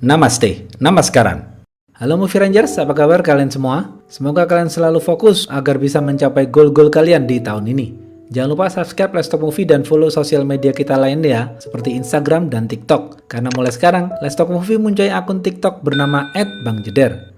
Namaste, namaskaran. Halo Movie Rangers, apa kabar kalian semua? Semoga kalian selalu fokus agar bisa mencapai goal-goal kalian di tahun ini. Jangan lupa subscribe Let's Talk Movie dan follow sosial media kita lainnya ya, seperti Instagram dan TikTok. Karena mulai sekarang, Let's Talk Movie mempunyai akun TikTok bernama @bangjeder.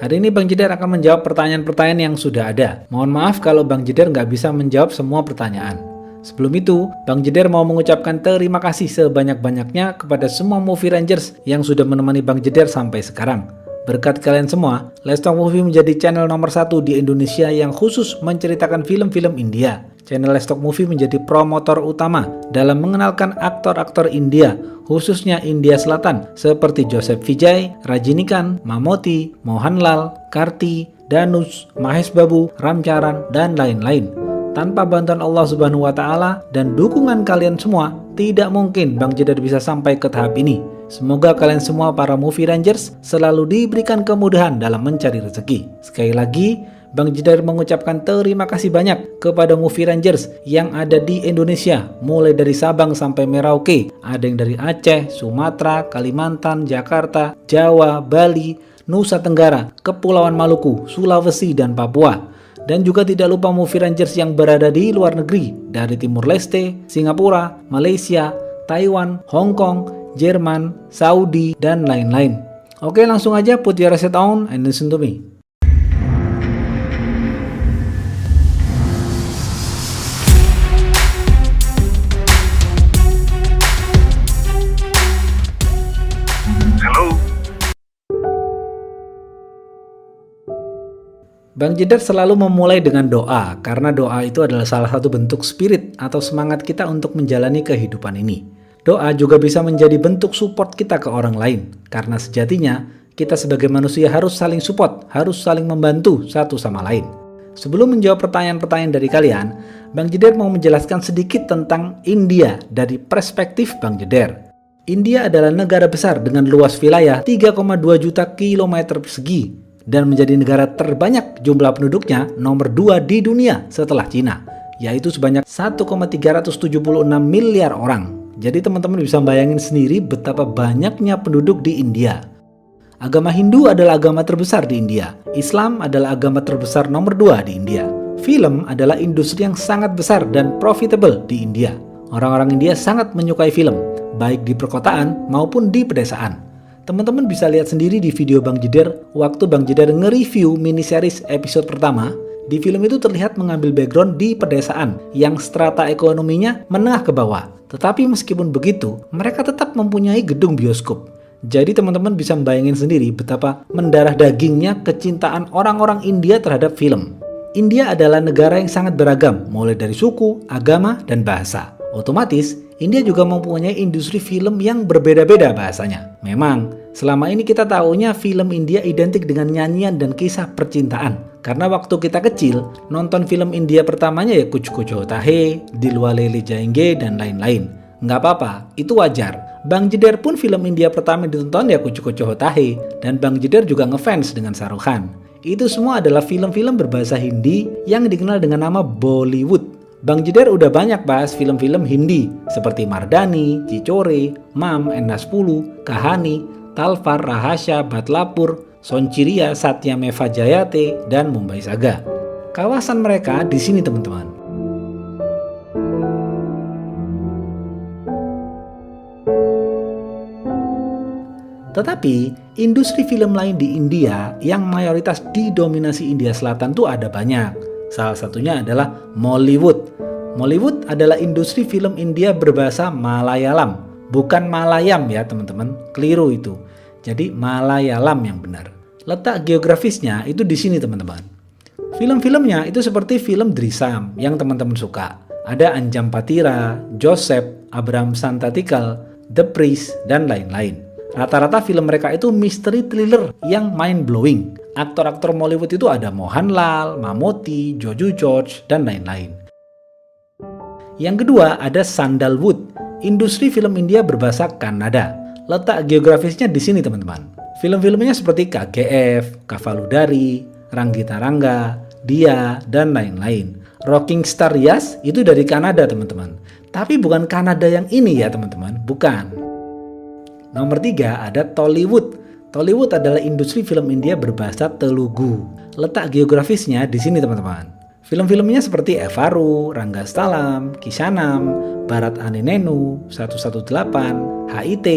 Hari ini Bang Jeder akan menjawab pertanyaan-pertanyaan yang sudah ada. Mohon maaf kalau Bang Jeder nggak bisa menjawab semua pertanyaan. Sebelum itu, Bang Jeder mau mengucapkan terima kasih sebanyak-banyaknya kepada semua Movie Rangers yang sudah menemani Bang Jeder sampai sekarang. Berkat kalian semua, Let's Talk Movie menjadi channel nomor 1 di Indonesia yang khusus menceritakan film-film India. Channel Let's Talk Movie menjadi promotor utama dalam mengenalkan aktor-aktor India, khususnya India Selatan, seperti Joseph Vijay, Rajinikanth, Mammootty, Mohanlal, Karti, Dhanush, Mahesh Babu, Ram Charan, dan lain-lain. Tanpa bantuan Allah Subhanahu wa Ta'ala dan dukungan kalian semua, tidak mungkin Bang Jeder bisa sampai ke tahap ini. Semoga kalian semua para Movie Rangers selalu diberikan kemudahan dalam mencari rezeki. Sekali lagi, Bang Jeder mengucapkan terima kasih banyak kepada Movie Rangers yang ada di Indonesia, mulai dari Sabang sampai Merauke. Ada yang dari Aceh, Sumatera, Kalimantan, Jakarta, Jawa, Bali, Nusa Tenggara, Kepulauan Maluku, Sulawesi, dan Papua. Dan juga tidak lupa Movie Rangers yang berada di luar negeri, dari Timur Leste, Singapura, Malaysia, Taiwan, Hong Kong, Jerman, Saudi, dan lain-lain. Oke, langsung aja put your headset on and listen to me. Bang Jeder selalu memulai dengan doa, karena doa itu adalah salah satu bentuk spirit atau semangat kita untuk menjalani kehidupan ini. Doa juga bisa menjadi bentuk support kita ke orang lain, karena sejatinya kita sebagai manusia harus saling support, harus saling membantu satu sama lain. Sebelum menjawab pertanyaan-pertanyaan dari kalian, Bang Jeder mau menjelaskan sedikit tentang India dari perspektif Bang Jeder. India adalah negara besar dengan luas wilayah 3,2 juta kilometer persegi dan menjadi negara terbanyak jumlah penduduknya nomor 2 di dunia setelah Cina, yaitu sebanyak 1,376 miliar orang. Jadi teman-teman bisa bayangin sendiri betapa banyaknya penduduk di India. Agama Hindu adalah agama terbesar di India. Islam adalah agama terbesar nomor 2 di India. Film adalah industri yang sangat besar dan profitable di India. Orang-orang India sangat menyukai film, baik di perkotaan maupun di pedesaan. Teman-teman bisa lihat sendiri di video Bang Jeder waktu Bang Jeder nge-review miniseries episode pertama. Di film itu terlihat mengambil background di pedesaan yang strata ekonominya menengah ke bawah. Tetapi meskipun begitu, mereka tetap mempunyai gedung bioskop. Jadi teman-teman bisa membayangin sendiri betapa mendarah dagingnya kecintaan orang-orang India terhadap film. India adalah negara yang sangat beragam, mulai dari suku, agama, dan bahasa. Otomatis, India juga mempunyai industri film yang berbeda-beda bahasanya. Memang, selama ini kita tahunya film India identik dengan nyanyian dan kisah percintaan. Karena waktu kita kecil, nonton film India pertamanya ya Kuch Kuch Hota Hai, Dilwale Le Jayenge, dan lain-lain. Nggak apa-apa, itu wajar. Bang Jeder pun film India pertama ditonton ya Kuch Kuch Hota Hai, dan Bang Jeder juga ngefans dengan Shah Rukh Khan. Itu semua adalah film-film berbahasa Hindi yang dikenal dengan nama Bollywood. Bang Jeder udah banyak bahas film-film Hindi seperti Mardani, Chichore, Mam, N10, Kahani, Talvar, Rahasya, Batlapur, Sonchiria, Satyameva Jayate, dan Mumbai Saga. Kawasan mereka di sini teman-teman. Tetapi, industri film lain di India yang mayoritas didominasi India Selatan tuh ada banyak. Salah satunya adalah Mollywood. Mollywood adalah industri film India berbahasa Malayalam. Bukan Malayam ya teman-teman, keliru itu. Jadi Malayalam yang benar. Letak geografisnya itu di sini teman-teman. Film-filmnya itu seperti film Drisam yang teman-teman suka. Ada Anjam Patira, Joseph, Abraham Santatikal, The Priest, dan lain-lain. Rata-rata film mereka itu misteri thriller yang mind-blowing. Aktor-aktor Mollywood itu ada Mohanlal, Mammootty, Jojo George, dan lain-lain. Yang kedua ada Sandalwood, industri film India berbahasa Kannada. Letak geografisnya di sini teman-teman. Film-filmnya seperti KGF, Kavaludari, Ranggita Rangga, Dia, dan lain-lain. Rocking Star Yas itu dari Kanada teman-teman. Tapi bukan Kanada yang ini ya teman-teman, bukan. Nomor 3 ada Tollywood. Tollywood adalah industri film India berbahasa Telugu. Letak geografisnya di sini teman-teman. Film-filmnya seperti Evaru, Rangga Stalam, Kisanam, Bharat Ani Nenu, 118, HIT,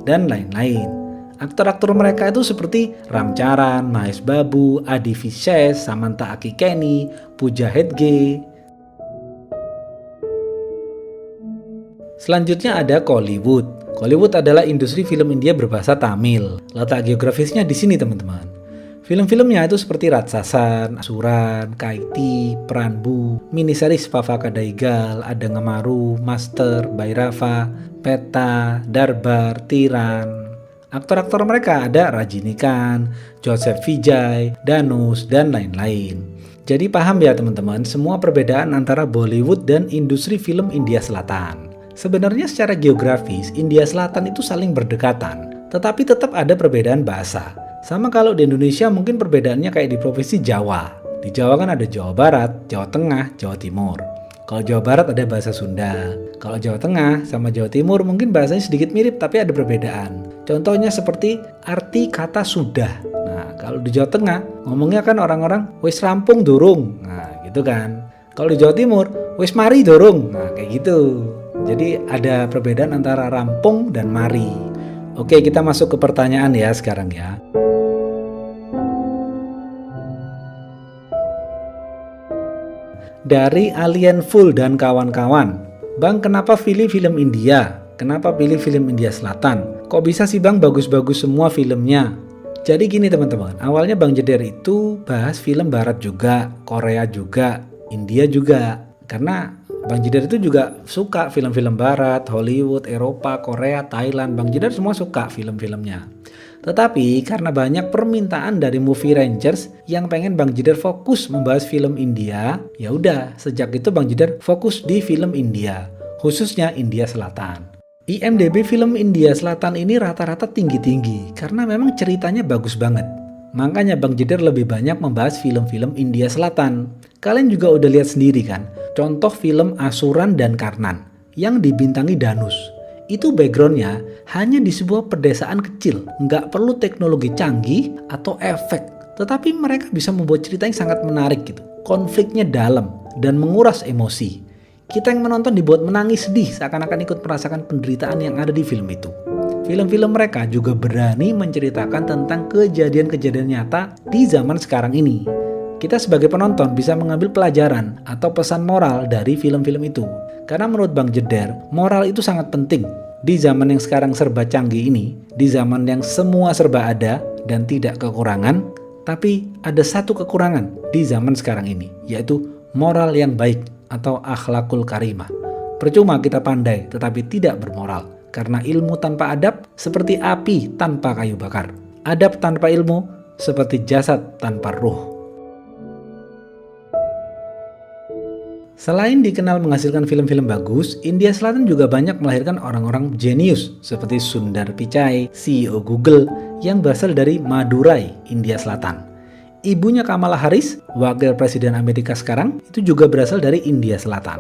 dan lain-lain. Aktor-aktor mereka itu seperti Ramcharan, Mahesh Babu, Adi Vishesh, Samantha Akikeni, Pooja Hegde. Selanjutnya ada Kollywood. Kollywood adalah industri film India berbahasa Tamil. Letak geografisnya di sini teman-teman. Film-filmnya itu seperti Ratsasan, Asuran, Kaiti, Pranbu, miniseries Pava Kadaigal, Ada Ngamaru, Master, Bhairava, Peta, Darbar, Tiran. Aktor-aktor mereka ada Rajinikan, Joseph Vijay, Danus, dan lain-lain. Jadi paham ya teman-teman semua perbedaan antara Bollywood dan industri film India Selatan. Sebenarnya secara geografis, India Selatan itu saling berdekatan, tetapi tetap ada perbedaan bahasa. Sama kalau di Indonesia mungkin perbedaannya kayak di Provinsi Jawa. Di Jawa kan ada Jawa Barat, Jawa Tengah, Jawa Timur. Kalau Jawa Barat ada bahasa Sunda. Kalau Jawa Tengah sama Jawa Timur mungkin bahasanya sedikit mirip tapi ada perbedaan. Contohnya seperti arti kata sudah. Nah, kalau di Jawa Tengah ngomongnya kan orang-orang wis rampung durung. Nah, gitu kan. Kalau di Jawa Timur wis mari durung. Nah, kayak gitu. Jadi ada perbedaan antara rampung dan mari. Oke, kita masuk ke pertanyaan ya sekarang ya. Dari Alien Full dan kawan-kawan, Bang kenapa pilih film India? Kenapa pilih film India Selatan? Kok bisa sih Bang bagus-bagus semua filmnya? Jadi gini teman-teman, awalnya Bang Jeder itu bahas film Barat juga, Korea juga, India juga. Karena Bang Jeder itu juga suka film-film Barat, Hollywood, Eropa, Korea, Thailand. Bang Jeder semua suka film-filmnya. Tetapi karena banyak permintaan dari Movie Rangers yang pengen Bang Jeder fokus membahas film India, ya udah sejak itu Bang Jeder fokus di film India, khususnya India Selatan. IMDb film India Selatan ini rata-rata tinggi-tinggi karena memang ceritanya bagus banget. Makanya Bang Jeder lebih banyak membahas film-film India Selatan. Kalian juga udah lihat sendiri kan, contoh film Asuran dan Karnan yang dibintangi Danus. Itu backgroundnya hanya di sebuah pedesaan kecil, nggak perlu teknologi canggih atau efek. Tetapi mereka bisa membuat cerita yang sangat menarik gitu. Konfliknya dalam dan menguras emosi. Kita yang menonton dibuat menangis sedih seakan-akan ikut merasakan penderitaan yang ada di film itu. Film-film mereka juga berani menceritakan tentang kejadian-kejadian nyata di zaman sekarang ini. Kita sebagai penonton bisa mengambil pelajaran atau pesan moral dari film-film itu. Karena menurut Bang Jeder, moral itu sangat penting. Di zaman yang sekarang serba canggih ini, di zaman yang semua serba ada dan tidak kekurangan, tapi ada satu kekurangan di zaman sekarang ini, yaitu moral yang baik atau akhlakul karimah. Percuma kita pandai tetapi tidak bermoral. Karena ilmu tanpa adab seperti api tanpa kayu bakar. Adab tanpa ilmu seperti jasad tanpa ruh. Selain dikenal menghasilkan film-film bagus, India Selatan juga banyak melahirkan orang-orang jenius seperti Sundar Pichai, CEO Google yang berasal dari Madurai, India Selatan. Ibunya Kamala Harris, wakil presiden Amerika sekarang, itu juga berasal dari India Selatan.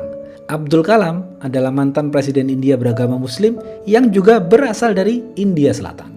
Abdul Kalam adalah mantan presiden India beragama Muslim yang juga berasal dari India Selatan.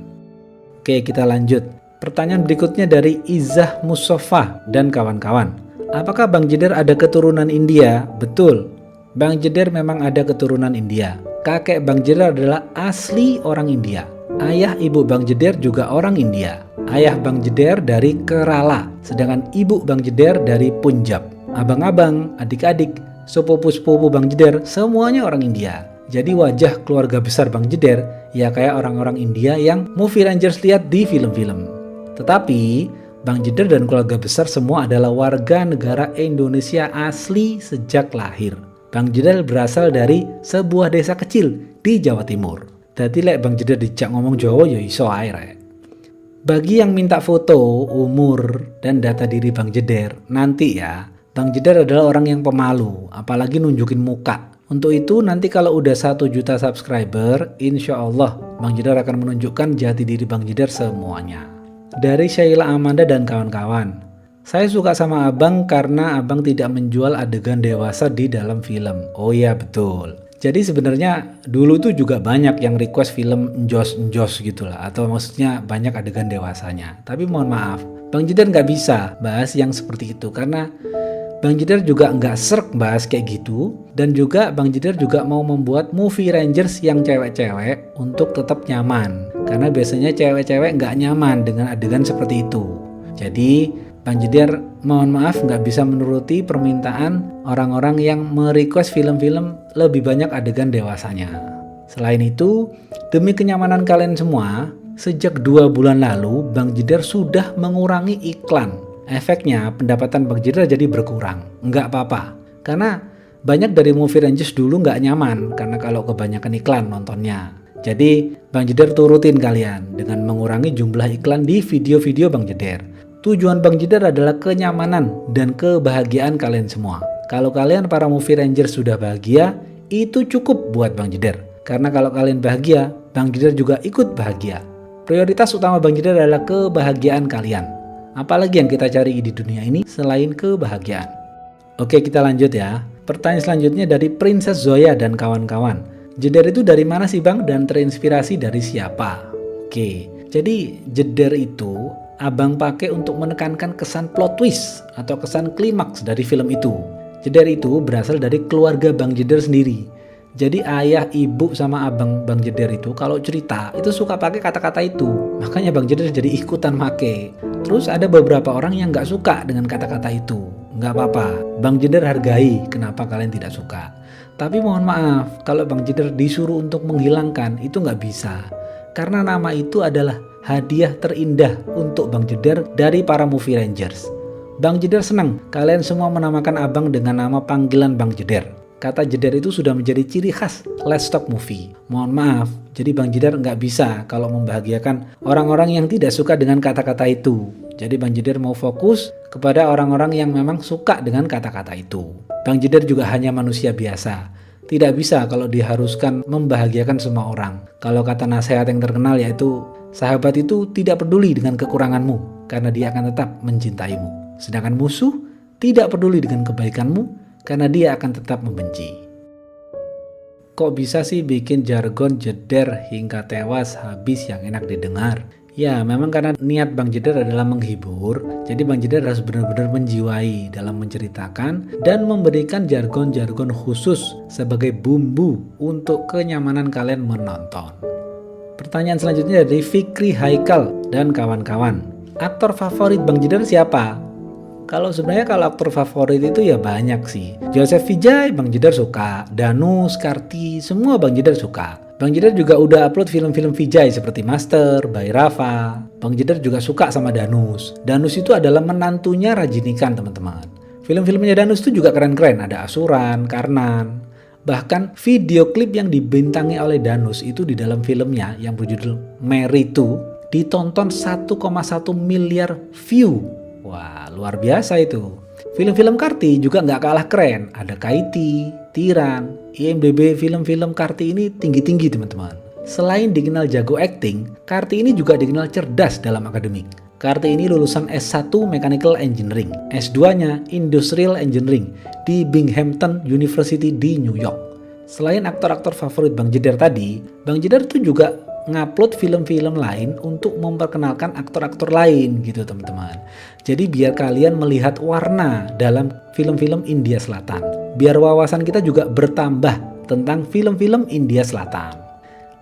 Oke, kita lanjut. Pertanyaan berikutnya dari Izzah Mustafa dan kawan-kawan. Apakah Bang Jeder ada keturunan India? Betul, Bang Jeder memang ada keturunan India. Kakek Bang Jeder adalah asli orang India. Ayah ibu Bang Jeder juga orang India. Ayah Bang Jeder dari Kerala, sedangkan ibu Bang Jeder dari Punjab. Abang-abang, adik-adik, sepupu-sepupu Bang Jeder semuanya orang India. Jadi wajah keluarga besar Bang Jeder ya kayak orang-orang India yang Movie Rangers lihat di film-film. Tetapi Bang Jeder dan keluarga besar semua adalah warga negara Indonesia asli sejak lahir. Bang Jeder berasal dari sebuah desa kecil di Jawa Timur. Jadi lek Bang Jeder dijak ngomong Jawa ya iso ae rek. Bagi yang minta foto, umur, dan data diri Bang Jeder, nanti ya, Bang Jeder adalah orang yang pemalu, apalagi nunjukin muka. Untuk itu nanti kalau udah 1 juta subscriber, insya Allah Bang Jeder akan menunjukkan jati diri Bang Jeder semuanya. Dari Sheila Amanda dan kawan-kawan. Saya suka sama abang karena abang tidak menjual adegan dewasa di dalam film. Oh iya betul. Jadi sebenarnya dulu tuh juga banyak yang request film njos-njos gitu lah, atau maksudnya banyak adegan dewasanya. Tapi mohon maaf, Bang Jedar nggak bisa bahas yang seperti itu karena Bang Jedar juga nggak serk bahas kayak gitu, dan juga Bang Jedar juga mau membuat movie Rangers yang cewek-cewek untuk tetap nyaman. Karena biasanya cewek-cewek nggak nyaman dengan adegan seperti itu. Jadi Bang Jedar mohon maaf nggak bisa menuruti permintaan orang-orang yang merequest film-film lebih banyak adegan dewasanya. Selain itu, demi kenyamanan kalian semua, sejak 2 bulan lalu Bang Jedar sudah mengurangi iklan. Efeknya pendapatan Bang Jedar jadi berkurang. Nggak apa-apa, karena banyak dari movie Rangers dulu nggak nyaman karena kalau kebanyakan iklan nontonnya. Jadi Bang Jedar turutin kalian dengan mengurangi jumlah iklan di video-video Bang Jedar. Tujuan Bang Jedar adalah kenyamanan dan kebahagiaan kalian semua. Kalau kalian para movie Rangers sudah bahagia, itu cukup buat Bang Jedar. Karena kalau kalian bahagia, Bang Jedar juga ikut bahagia. Prioritas utama Bang Jedar adalah kebahagiaan kalian. Apalagi yang kita cari di dunia ini selain kebahagiaan. Oke, kita lanjut ya. Pertanyaan selanjutnya dari Princess Zoya dan kawan-kawan. Jedar itu dari mana sih Bang dan terinspirasi dari siapa? Oke, jadi Jedar itu Abang pakai untuk menekankan kesan plot twist atau kesan klimaks dari film itu. Jedar itu berasal dari keluarga Bang Jedar sendiri. Jadi ayah, ibu, sama abang Bang Jedar itu kalau cerita itu suka pakai kata-kata itu. Makanya Bang Jedar jadi ikutan make. Terus ada beberapa orang yang gak suka dengan kata-kata itu. Gak apa-apa, Bang Jedar hargai kenapa kalian tidak suka. Tapi mohon maaf, kalau Bang Jedar disuruh untuk menghilangkan itu gak bisa. Karena nama itu adalah hadiah terindah untuk Bang Jedar dari para movie Rangers. Bang Jedar senang kalian semua menamakan abang dengan nama panggilan Bang Jedar. Kata Jedar itu sudah menjadi ciri khas Let's Talk Movie. Mohon maaf, jadi Bang Jedar nggak bisa kalau membahagiakan orang-orang yang tidak suka dengan kata-kata itu. Jadi Bang Jedar mau fokus kepada orang-orang yang memang suka dengan kata-kata itu. Bang Jedar juga hanya manusia biasa. Tidak bisa kalau diharuskan membahagiakan semua orang. Kalau kata nasihat yang terkenal yaitu, sahabat itu tidak peduli dengan kekuranganmu karena dia akan tetap mencintaimu. Sedangkan musuh tidak peduli dengan kebaikanmu karena dia akan tetap membenci. Kok bisa sih bikin jargon Jedar hingga tewas habis yang enak didengar? Ya, memang karena niat Bang Jedar adalah menghibur, jadi Bang Jedar harus benar-benar menjiwai dalam menceritakan dan memberikan jargon-jargon khusus sebagai bumbu untuk kenyamanan kalian menonton. Pertanyaan selanjutnya dari Fikri Haikal dan kawan-kawan. Aktor favorit Bang Jedar siapa? Kalau aktor favorit itu ya banyak sih. Joseph Vijay, Bang Jedar suka. Danus, Karti, semua Bang Jedar suka. Bang Jedar juga udah upload film-film Vijay seperti Master, By Rafa. Bang Jedar juga suka sama Danus. Danus itu adalah menantunya Rajinikan, teman-teman. Film-filmnya Danus itu juga keren-keren. Ada Asuran, Karnan. Bahkan video klip yang dibintangi oleh Danus itu di dalam filmnya yang berjudul Mary 2 ditonton 1,1 miliar view. Wah, luar biasa itu. Film-film Karti juga nggak kalah keren. Ada Kaiti, Tiran, IMDb film-film Karti ini tinggi-tinggi teman-teman. Selain dikenal jago acting, Karti ini juga dikenal cerdas dalam akademik. Karti ini lulusan S1 Mechanical Engineering, S2-nya Industrial Engineering di Binghamton University di New York. Selain aktor-aktor favorit Bang Jedar tadi, Bang Jedar tuh juga ngupload film-film lain untuk memperkenalkan aktor-aktor lain gitu teman-teman. Jadi biar kalian melihat warna dalam film-film India Selatan. Biar wawasan kita juga bertambah tentang film-film India Selatan.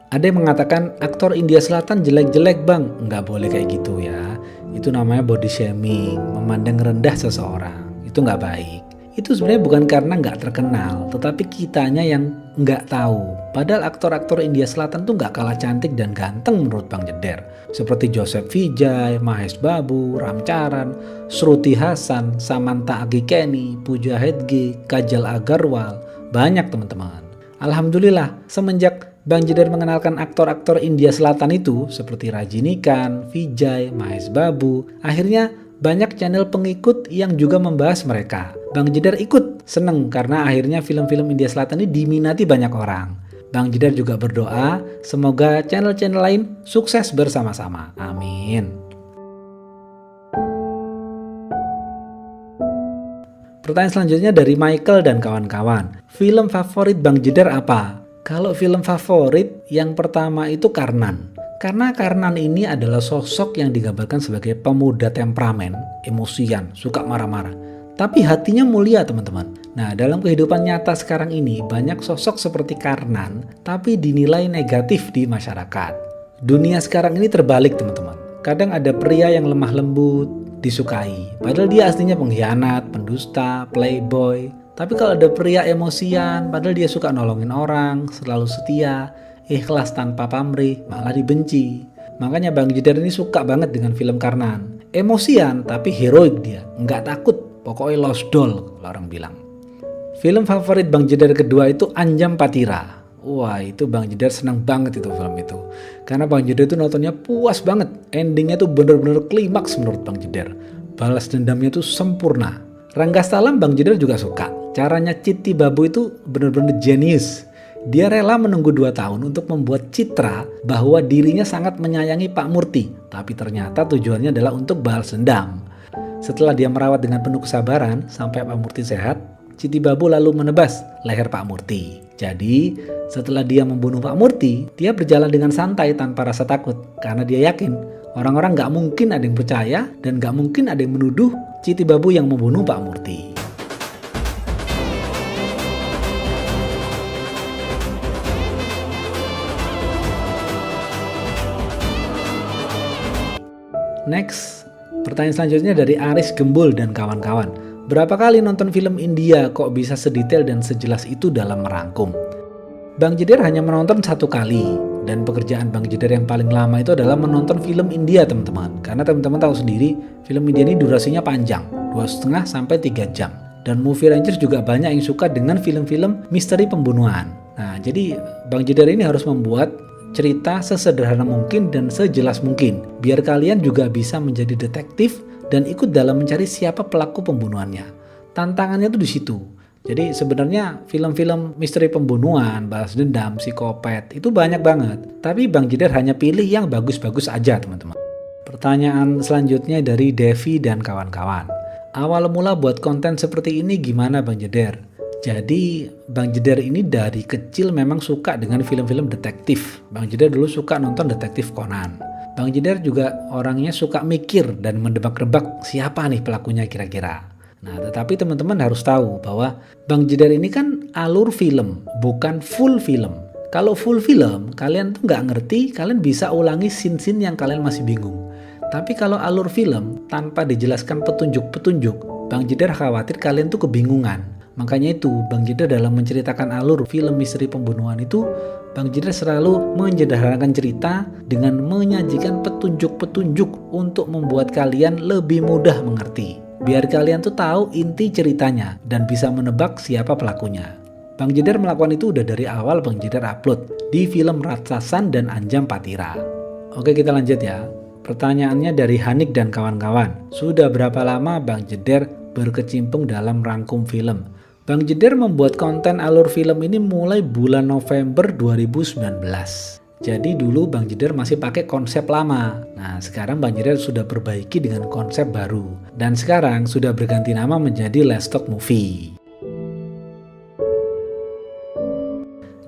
Ada yang mengatakan aktor India Selatan jelek-jelek Bang. Nggak boleh kayak gitu ya. Itu namanya body shaming, memandang rendah seseorang. Itu nggak baik. Itu sebenarnya bukan karena nggak terkenal, tetapi kitanya yang nggak tahu. Padahal aktor-aktor India Selatan tuh nggak kalah cantik dan ganteng menurut Bang Jedar. Seperti Joseph Vijay, Mahesh Babu, Ram Charan, Shruti Hassan, Samantha Agikeni, Pooja Hetge, Kajal Agarwal. Banyak teman-teman. Alhamdulillah, semenjak Bang Jedar mengenalkan aktor-aktor India Selatan itu seperti Rajinikan, Vijay, Mahesh Babu, akhirnya banyak channel pengikut yang juga membahas mereka. Bang Jedar ikut seneng karena akhirnya film-film India Selatan ini diminati banyak orang. Bang Jedar juga berdoa semoga channel-channel lain sukses bersama-sama. Amin. Pertanyaan selanjutnya dari Michael dan kawan-kawan. Film favorit Bang Jedar apa? Kalau film favorit, yang pertama itu Karnan. Karena Karnan ini adalah sosok yang digambarkan sebagai pemuda temperamen, emosian, suka marah-marah. Tapi hatinya mulia teman-teman. Nah, dalam kehidupan nyata sekarang ini banyak sosok seperti Karnan tapi dinilai negatif di masyarakat. Dunia sekarang ini terbalik teman-teman. Kadang ada pria yang lemah lembut, disukai. Padahal dia aslinya pengkhianat, pendusta, playboy. Tapi kalau ada pria emosian, padahal dia suka nolongin orang, selalu setia, ikhlas tanpa pamrih, malah dibenci. Makanya Bang Jedar ini suka banget dengan film Karnan. Emosian tapi heroik dia, nggak takut. Pokoknya lost doll kalau orang bilang. Film favorit Bang Jedar kedua itu Anjam Patira. Wah, itu Bang Jedar senang banget itu film itu. Karena Bang Jedar itu nontonnya puas banget. Endingnya tuh bener-bener klimaks menurut Bang Jedar. Balas dendamnya tuh sempurna. Ranggastalam Bang Jedar juga suka. Caranya Citi Babu itu bener-bener jenius. Dia rela menunggu 2 tahun untuk membuat citra bahwa dirinya sangat menyayangi Pak Murti. Tapi ternyata tujuannya adalah untuk balas dendam. Setelah dia merawat dengan penuh kesabaran sampai Pak Murti sehat, Citi Babu lalu menebas leher Pak Murti. Jadi, setelah dia membunuh Pak Murti, dia berjalan dengan santai tanpa rasa takut. Karena dia yakin, orang-orang gak mungkin ada yang percaya dan gak mungkin ada yang menuduh Citi Babu yang membunuh Pak Murti. Next, pertanyaan selanjutnya dari Aris Gembul dan kawan-kawan. Berapa kali nonton film India kok bisa sedetail dan sejelas itu dalam merangkum? Bang Jedar hanya menonton 1 kali. Dan pekerjaan Bang Jedar yang paling lama itu adalah menonton film India teman-teman. Karena teman-teman tahu sendiri, film India ini durasinya panjang. 2,5 sampai 3 jam. Dan Movie Rangers juga banyak yang suka dengan film-film misteri pembunuhan. Nah, jadi Bang Jedar ini harus membuat cerita sesederhana mungkin dan sejelas mungkin, biar kalian juga bisa menjadi detektif dan ikut dalam mencari siapa pelaku pembunuhannya. Tantangannya tuh di situ. Jadi sebenarnya film-film misteri pembunuhan, balas dendam, psikopat itu banyak banget. Tapi Bang Jedar hanya pilih yang bagus-bagus aja teman-teman. Pertanyaan selanjutnya dari Devi dan kawan-kawan. Awal mula buat konten seperti ini gimana Bang Jedar? Jadi Bang Jedar ini dari kecil memang suka dengan film-film detektif. Bang Jedar dulu suka nonton detektif Conan. Bang Jedar juga orangnya suka mikir dan mendebak-debak siapa nih pelakunya kira-kira. Nah, tetapi teman-teman harus tahu bahwa Bang Jedar ini kan alur film, bukan full film. Kalau full film, kalian tuh nggak ngerti, kalian bisa ulangi scene-scene yang kalian masih bingung. Tapi kalau alur film, tanpa dijelaskan petunjuk-petunjuk, Bang Jedar khawatir kalian tuh kebingungan. Makanya itu, Bang Jedar dalam menceritakan alur film misteri pembunuhan itu, Bang Jedar selalu menyederhanakan cerita dengan menyajikan petunjuk-petunjuk untuk membuat kalian lebih mudah mengerti. Biar kalian tuh tahu inti ceritanya dan bisa menebak siapa pelakunya. Bang Jedar melakukan itu udah dari awal Bang Jedar upload di film Ratsasan dan Anjam Patira. Oke, kita lanjut ya. Pertanyaannya dari Hanik dan kawan-kawan. Sudah berapa lama Bang Jedar berkecimpung dalam rangkum film? Bang Jedar membuat konten alur film ini mulai bulan November 2019. Jadi dulu Bang Jedar masih pakai konsep lama. Nah, sekarang Bang Jedar sudah perbaiki dengan konsep baru. Dan sekarang sudah berganti nama menjadi Let's Talk Movie.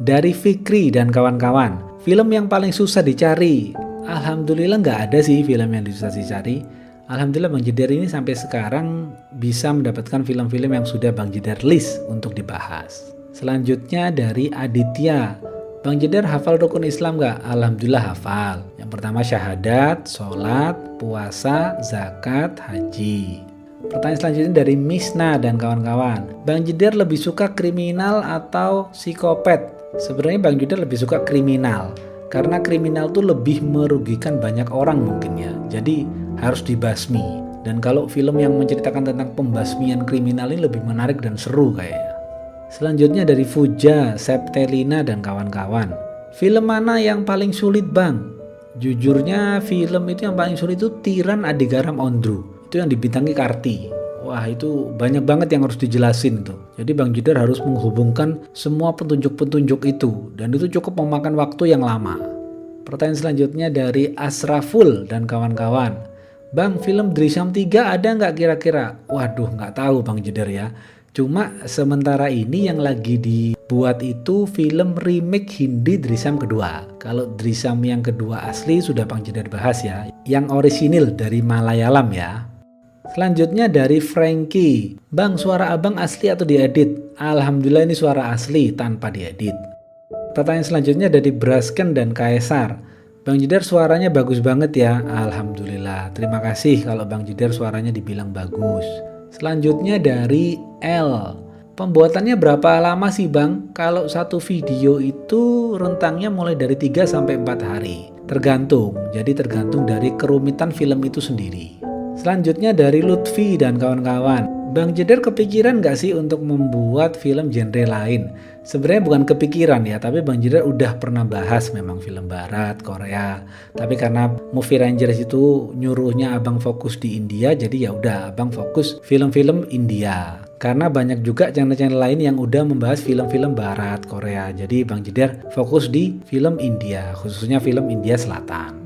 Dari Fikri dan kawan-kawan, film yang paling susah dicari. Alhamdulillah nggak ada sih film yang susah dicari. Alhamdulillah Bang Jedar ini sampai sekarang bisa mendapatkan film-film yang sudah Bang Jedar list untuk dibahas. Selanjutnya dari Aditya. Bang Jedar hafal rukun Islam nggak? Alhamdulillah hafal. Yang pertama syahadat, sholat, puasa, zakat, haji. Pertanyaan selanjutnya dari Misna dan kawan-kawan. Bang Jedar lebih suka kriminal atau psikopat? Sebenarnya Bang Jedar lebih suka kriminal. Karena kriminal tuh lebih merugikan banyak orang mungkin ya. Jadi harus dibasmi. Dan kalau film yang menceritakan tentang pembasmian kriminal ini lebih menarik dan seru kayaknya. Selanjutnya dari Fuja, Septelina dan kawan-kawan. Film mana yang paling sulit Bang? Jujurnya film itu yang paling sulit itu Tiran Adigaram Ondru. Itu yang dibintangi Karti. Wah, itu banyak banget yang harus dijelasin tuh. Jadi Bang Jedar harus menghubungkan semua petunjuk-petunjuk itu. Dan itu cukup memakan waktu yang lama. Pertanyaan selanjutnya dari Asraful dan kawan-kawan. Bang, film Drisam 3 ada nggak kira-kira? Waduh, nggak tahu Bang Jedar ya. Cuma sementara ini yang lagi dibuat itu film remake Hindi Drisam kedua. Kalau Drisam yang kedua asli sudah Bang Jedar bahas ya. Yang orisinil dari Malayalam ya. Selanjutnya dari Frankie. Bang, suara abang asli atau diedit? Alhamdulillah ini suara asli tanpa diedit. Pertanyaan selanjutnya dari Brasken dan Kaisar. Bang Jedar suaranya bagus banget ya. Alhamdulillah. Terima kasih kalau Bang Jedar suaranya dibilang bagus. Selanjutnya dari L. Pembuatannya berapa lama sih Bang? Kalau satu video itu rentangnya mulai dari 3 sampai 4 hari. Tergantung. Jadi tergantung dari kerumitan film itu sendiri. Selanjutnya dari Lutfi dan kawan-kawan. Bang Jedar kepikiran gak sih untuk membuat film genre lain? Sebenarnya bukan kepikiran ya, tapi Bang Jedar udah pernah bahas memang film barat, Korea. Tapi karena Movie Rangers itu nyuruhnya abang fokus di India, jadi ya udah abang fokus film-film India. Karena banyak juga channel-channel lain yang udah membahas film-film barat, Korea. Jadi Bang Jedar fokus di film India, khususnya film India Selatan.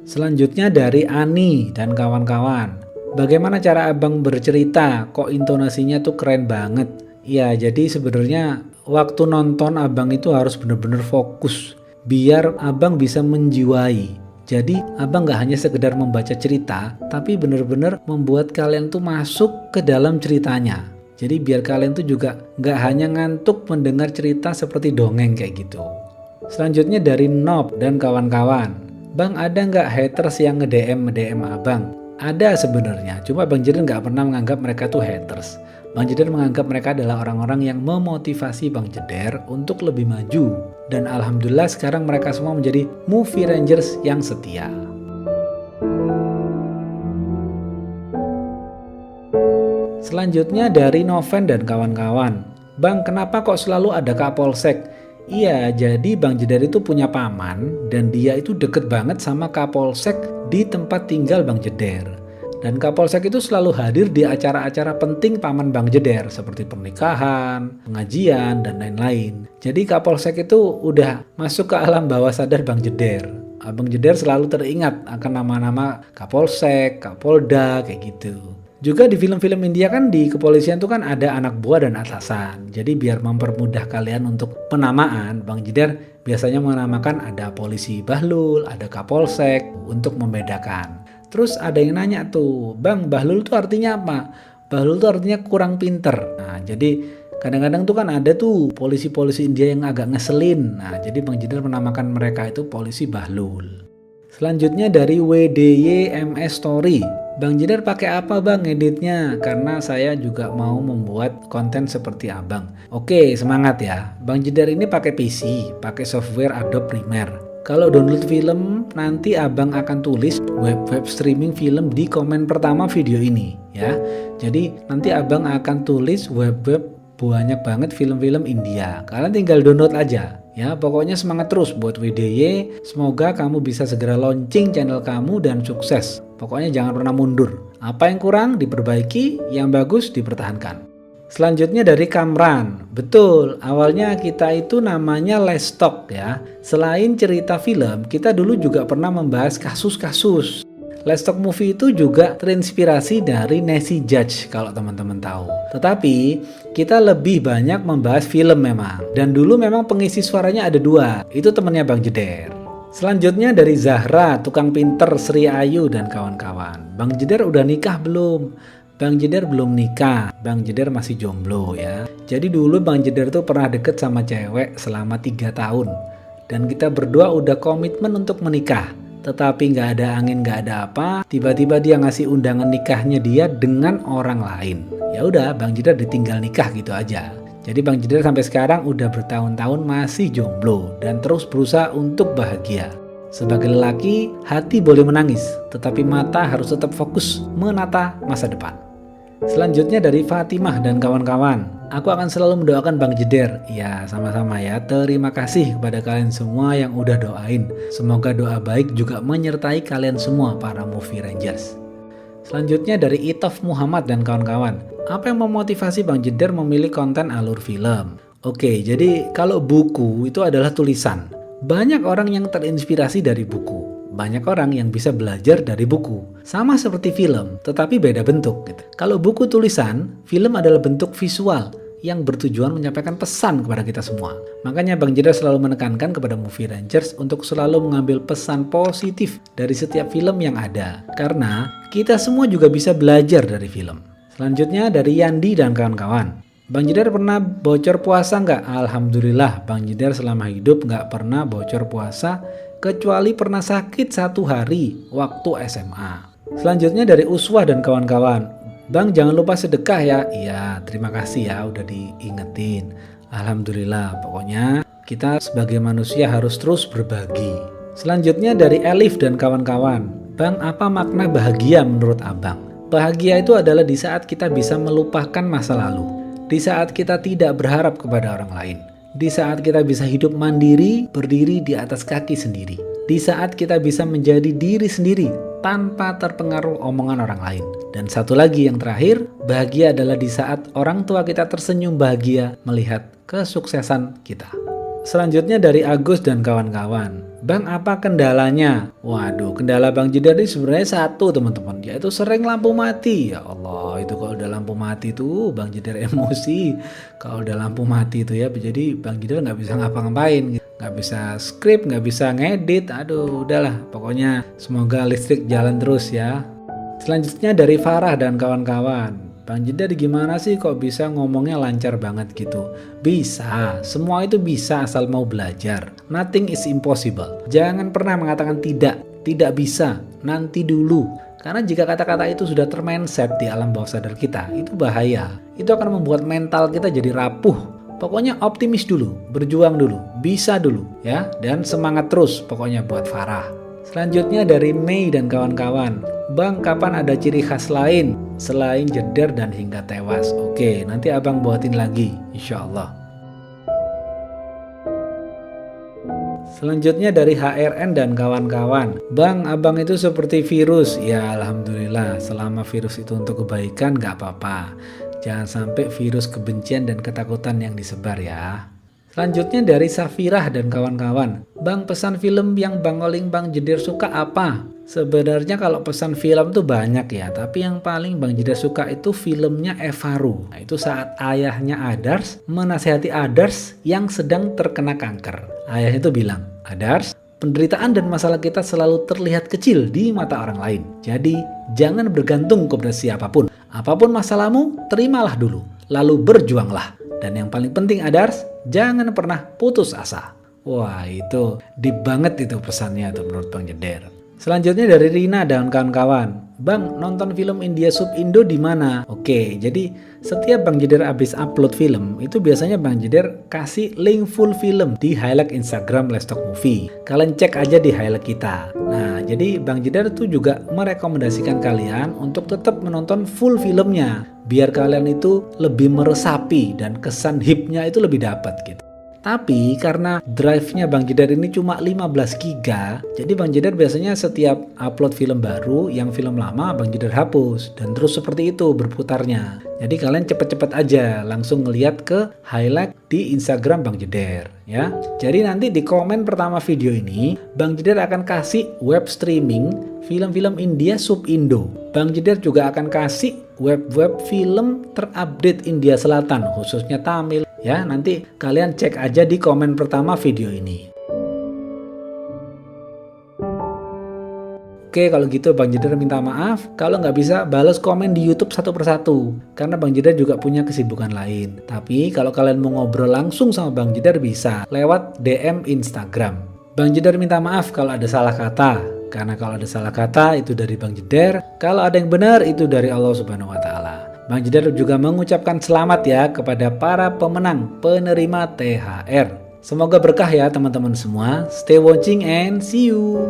Selanjutnya dari Ani dan kawan-kawan. Bagaimana cara abang bercerita? Kok intonasinya tuh keren banget? Ya, jadi sebenarnya waktu nonton abang itu harus benar-benar fokus. Biar abang bisa menjiwai. Jadi abang gak hanya sekedar membaca cerita, tapi benar-benar membuat kalian tuh masuk ke dalam ceritanya. Jadi biar kalian tuh juga gak hanya ngantuk mendengar cerita seperti dongeng kayak gitu. Selanjutnya dari Nob dan kawan-kawan. Bang, ada nggak haters yang nge-DM abang? Ada sebenarnya, cuma Bang Jedar nggak pernah menganggap mereka tuh haters. Bang Jedar menganggap mereka adalah orang-orang yang memotivasi Bang Jedar untuk lebih maju. Dan alhamdulillah sekarang mereka semua menjadi Movie Rangers yang setia. Selanjutnya dari Noven dan kawan-kawan. Bang, kenapa kok selalu ada Kapolsek? Iya, jadi Bang Jedar itu punya paman dan dia itu deket banget sama Kapolsek di tempat tinggal Bang Jedar. Dan Kapolsek itu selalu hadir di acara-acara penting paman Bang Jedar seperti pernikahan, pengajian, dan lain-lain. Jadi Kapolsek itu udah masuk ke alam bawah sadar Bang Jedar. Bang Jedar selalu teringat akan nama-nama Kapolsek, Kapolda, kayak gitu. Juga di film-film India kan di kepolisian tuh kan ada anak buah dan atasan. Jadi biar mempermudah kalian untuk penamaan, Bang Jedar biasanya menamakan ada polisi Bahlul, ada Kapolsek untuk membedakan. Terus ada yang nanya tuh, Bang, Bahlul tuh artinya apa? Bahlul tuh artinya kurang pinter. Nah, jadi kadang-kadang tuh kan ada tuh polisi-polisi India yang agak ngeselin. Nah, jadi Bang Jedar menamakan mereka itu polisi Bahlul. Selanjutnya dari WDYMS Story. Bang Jedar pakai apa bang editnya? Karena saya juga mau membuat konten seperti abang. Oke, semangat ya. Bang Jedar ini pakai PC, pakai software Adobe Premiere. Kalau download film, nanti abang akan tulis web streaming film di komen pertama video ini ya. Jadi nanti abang akan tulis web banyak banget film-film India. Kalian tinggal download aja. Ya, pokoknya semangat terus buat WDY. Semoga kamu bisa segera launching channel kamu dan sukses. Pokoknya jangan pernah mundur. Apa yang kurang diperbaiki, yang bagus dipertahankan. Selanjutnya dari Kamran. Betul, awalnya kita itu namanya Let's Talk ya. Selain cerita film, kita dulu juga pernah membahas kasus-kasus. Let's Talk Movie itu juga terinspirasi dari Nancy Judge kalau teman-teman tahu. Tetapi kita lebih banyak membahas film memang. Dan dulu memang pengisi suaranya ada 2. Itu temannya Bang Jedar. Selanjutnya dari Zahra, tukang pinter Sri Ayu dan kawan-kawan. Bang Jedar udah nikah belum? Bang Jedar belum nikah. Bang Jedar masih jomblo ya. Jadi dulu Bang Jedar tuh pernah deket sama cewek selama 3 tahun. Dan kita berdua udah komitmen untuk menikah. Tetapi nggak ada angin, nggak ada apa, tiba-tiba dia ngasih undangan nikahnya dia dengan orang lain. Ya udah, Bang Jedar ditinggal nikah gitu aja. Jadi Bang Jedar sampai sekarang udah bertahun-tahun masih jomblo dan terus berusaha untuk bahagia. Sebagai lelaki, hati boleh menangis, tetapi mata harus tetap fokus menata masa depan. Selanjutnya dari Fatimah dan kawan-kawan. Aku akan selalu mendoakan Bang Jedar. Ya, sama-sama ya. Terima kasih kepada kalian semua yang udah doain. Semoga doa baik juga menyertai kalian semua para Movie Rangers. Selanjutnya dari Itof Muhammad dan kawan-kawan. Apa yang memotivasi Bang Jedar memilih konten alur film? Oke, jadi kalau buku itu adalah tulisan. Banyak orang yang terinspirasi dari buku. banyak orang yang bisa belajar dari buku. Sama seperti film, tetapi beda bentuk gitu. Kalau buku tulisan, film adalah bentuk visual yang bertujuan menyampaikan pesan kepada kita semua. Makanya Bang Jedar selalu menekankan kepada Movie Rangers untuk selalu mengambil pesan positif dari setiap film yang ada. Karena kita semua juga bisa belajar dari film. Selanjutnya dari Yandi dan kawan-kawan. Bang Jedar pernah bocor puasa nggak? Alhamdulillah Bang Jedar selama hidup nggak pernah bocor puasa, kecuali pernah sakit 1 hari waktu SMA. Selanjutnya dari Uswah dan kawan-kawan. Bang jangan lupa sedekah ya. Iya terima kasih ya udah diingetin. Alhamdulillah pokoknya kita sebagai manusia harus terus berbagi. Selanjutnya dari Elif dan kawan-kawan. Bang apa makna bahagia menurut abang? Bahagia itu adalah di saat kita bisa melupakan masa lalu. Di saat kita tidak berharap kepada orang lain. Di saat kita bisa hidup mandiri, berdiri di atas kaki sendiri. Di saat kita bisa menjadi diri sendiri tanpa terpengaruh omongan orang lain. Dan satu lagi yang terakhir, bahagia adalah di saat orang tua kita tersenyum bahagia melihat kesuksesan kita. Selanjutnya dari Agus dan kawan-kawan. Bang apa kendalanya? Waduh, kendala Bang Jedar ini sebenarnya satu teman-teman, yaitu sering lampu mati. Ya Allah, itu kalau udah lampu mati tuh Bang Jedar emosi. Kalau udah lampu mati itu ya, jadi Bang Jedar nggak bisa ngapa-ngapain, nggak bisa skrip, nggak bisa ngedit. Aduh, udahlah. Pokoknya semoga listrik jalan terus ya. Selanjutnya dari Farah dan kawan-kawan. Bang Jedar gimana sih kok bisa ngomongnya lancar banget gitu? Bisa, semua itu bisa asal mau belajar. Nothing is impossible. Jangan pernah mengatakan tidak bisa, nanti dulu. Karena jika kata-kata itu sudah termindset di alam bawah sadar kita, itu bahaya. Itu akan membuat mental kita jadi rapuh. Pokoknya optimis dulu, berjuang dulu, bisa dulu ya. Dan semangat terus pokoknya buat Farah. Selanjutnya dari Mei dan kawan-kawan. Bang, kapan ada ciri khas lain selain Jedar dan hingga tewas? Oke, nanti abang buatin lagi, insya Allah. Selanjutnya dari HRN dan kawan-kawan. Bang, abang itu seperti virus. Ya, alhamdulillah, selama virus itu untuk kebaikan gak apa-apa. Jangan sampai virus kebencian dan ketakutan yang disebar ya. Selanjutnya dari Safirah dan kawan-kawan. Bang, pesan film yang Bang Oling Bang Jedar suka apa? Sebenarnya kalau pesan film tuh banyak ya, tapi yang paling Bang Jedar suka itu filmnya Evaru. Nah, itu saat ayahnya Adars menasihati Adars yang sedang terkena kanker. Ayahnya itu bilang, Adars, penderitaan dan masalah kita selalu terlihat kecil di mata orang lain. Jadi, jangan bergantung kepada siapapun. Apapun masalahmu, terimalah dulu, lalu berjuanglah. Dan yang paling penting Adars, jangan pernah putus asa. Wah, itu deep banget itu pesannya tuh menurut Bang Jedar. Selanjutnya dari Rina dan kawan-kawan. Bang, nonton film India Sub Indo di mana? Oke, jadi setiap Bang Jedar habis upload film, itu biasanya Bang Jedar kasih link full film di highlight Instagram Lestalk Movie. Kalian cek aja di highlight kita. Nah, jadi Bang Jedar tuh juga merekomendasikan kalian untuk tetap menonton full filmnya. Biar kalian itu lebih meresapi dan kesan hipnya itu lebih dapat gitu. Tapi karena drive-nya Bang Jedar ini cuma 15 GB, jadi Bang Jedar biasanya setiap upload film baru, yang film lama Bang Jedar hapus. Dan terus seperti itu berputarnya. Jadi kalian cepet-cepet aja langsung ngeliat ke highlight di Instagram Bang Jedar ya. Jadi nanti di komen pertama video ini, Bang Jedar akan kasih web streaming film-film India Sub Indo. Bang Jedar juga akan kasih web-web film terupdate India Selatan, khususnya Tamil. Ya, nanti kalian cek aja di komen pertama video ini. Oke, kalau gitu Bang Jedar minta maaf kalau nggak bisa balas komen di YouTube satu persatu. Karena Bang Jedar juga punya kesibukan lain. Tapi kalau kalian mau ngobrol langsung sama Bang Jedar bisa lewat DM Instagram. Bang Jedar minta maaf kalau ada salah kata. Karena kalau ada salah kata itu dari Bang Jedar. Kalau ada yang benar itu dari Allah Subhanahu wa Ta'ala. Bang Jedar juga mengucapkan selamat ya kepada para pemenang penerima THR. Semoga berkah ya teman-teman semua. Stay watching and see you.